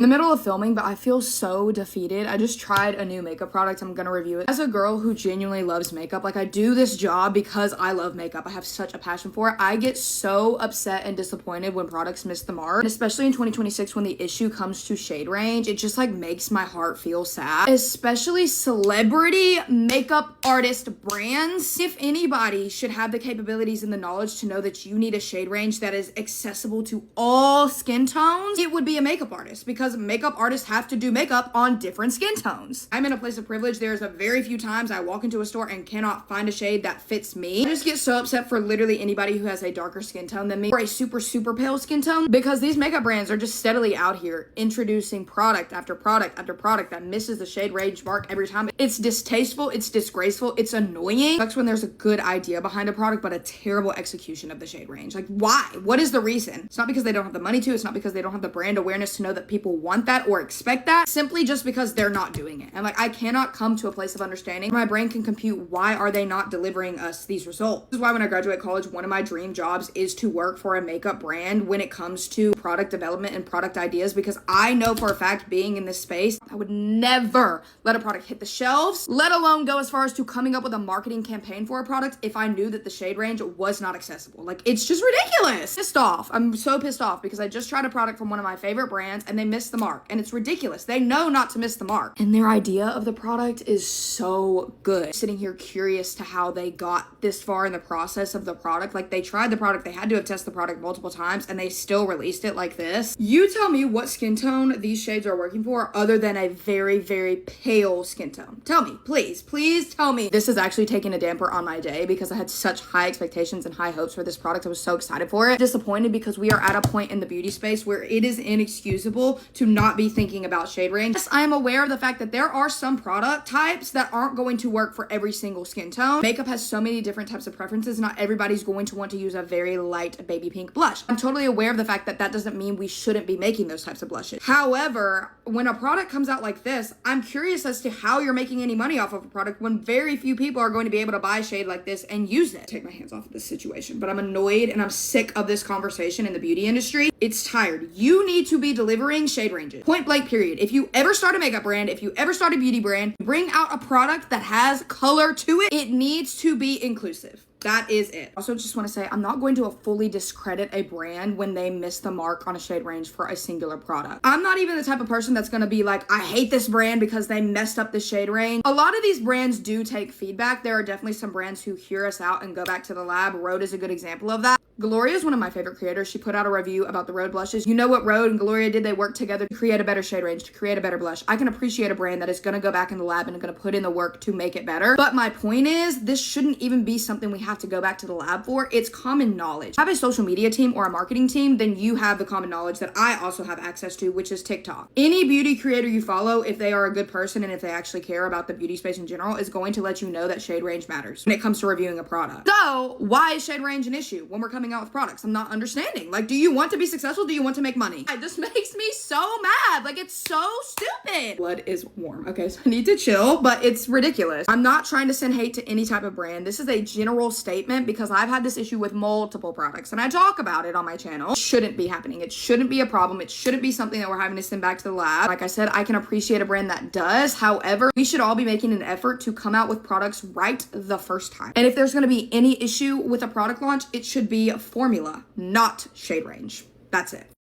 In the middle of filming, but I feel so defeated. I just tried a new makeup product. I'm gonna review it. As a girl who genuinely loves makeup, like I do this job because I love makeup. I have such a passion for it. I get so upset and disappointed when products miss the mark. And especially in 2026 when the issue comes to shade range, it just like makes my heart feel sad. Especially celebrity makeup artist brands. If anybody should have the capabilities and the knowledge to know that you need a shade range that is accessible to all skin tones, it would be a makeup artist, because makeup artists have to do makeup on different skin tones. I'm in a place of privilege. There's a very few times I walk into a store and cannot find a shade that fits me. I just get so upset for literally anybody who has a darker skin tone than me or a super pale skin tone, because these makeup brands are just steadily out here introducing product after product after product that misses the shade range mark every time. It's distasteful, it's disgraceful, it's annoying. It sucks when there's a good idea behind a product but a terrible execution of the shade range. Like, why? What is the reason? It's not because they don't have the money to, it's not because they don't have the brand awareness to know that people want that or expect that, simply just because they're not doing it. And like, I cannot come to a place of understanding. My brain can compute, why are they not delivering us these results? This is why when I graduate college, one of my dream jobs is to work for a makeup brand when it comes to product development and product ideas, because I know for a fact, being in this space, I would never let a product hit the shelves, let alone go as far as to coming up with a marketing campaign for a product if I knew that the shade range was not accessible. Like, it's just ridiculous. Pissed off. I'm so pissed off because I just tried a product from one of my favorite brands and they missed the mark, and it's ridiculous. They know not to miss the mark, and their idea of the product is so good. Sitting here curious to how they got this far in the process of the product. Like, they tried the product, they had to have tested the product multiple times, and they still released it like this. You tell me what skin tone these shades are working for other than a very pale skin tone. Tell me, please tell me. This is actually taking a damper on my day because I had such high expectations and high hopes for this product. I was so excited for it. Disappointed because we are at a point in the beauty space where it is inexcusable to not be thinking about shade range. Yes, I am aware of the fact that there are some product types that aren't going to work for every single skin tone. Makeup has so many different types of preferences. Not everybody's going to want to use a very light baby pink blush. I'm totally aware of the fact that that doesn't mean we shouldn't be making those types of blushes. However, when a product comes out like this, I'm curious as to how you're making any money off of a product when very few people are going to be able to buy a shade like this and use it. Take my hands off of this situation, but I'm annoyed and I'm sick of this conversation in the beauty industry. It's tired. You need to be delivering shade ranges. Point blank, period. If you ever start a makeup brand, if you ever start a beauty brand, bring out a product that has color to it. It needs to be inclusive. That is it. Also, just want to say, I'm not going to fully discredit a brand when they miss the mark on a shade range for a singular product. I'm not even the type of person that's going to be like, I hate this brand because they messed up the shade range. A lot of these brands do take feedback. There are definitely some brands who hear us out and go back to the lab. Rhode is a good example of that. Gloria is one of my favorite creators. She put out a review about the Rhode blushes. You know what Rhode and Gloria did? They worked together to create a better shade range, to create a better blush. I can appreciate a brand that is going to go back in the lab and going to put in the work to make it better. But my point is, this shouldn't even be something we have to go back to the lab for. It's common knowledge. Have a social media team or a marketing team, then you have the common knowledge that I also have access to, which is TikTok. Any beauty creator you follow, if they are a good person and if they actually care about the beauty space in general, is going to let you know that shade range matters when it comes to reviewing a product. So why is shade range an issue when we're coming out with products? I'm not understanding. Like, do you want to be successful? Do you want to make money? It just makes me so mad. Like, it's so stupid. Blood is warm. Okay, so I need to chill, but it's ridiculous. I'm not trying to send hate to any type of brand. This is a general statement because I've had this issue with multiple products and I talk about it on my channel. It shouldn't be happening. It shouldn't be a problem. It shouldn't be something that we're having to send back to the lab. Like I said, I can appreciate a brand that does. However, we should all be making an effort to come out with products right the first time. And if there's going to be any issue with a product launch, it should be formula, not shade range. That's it.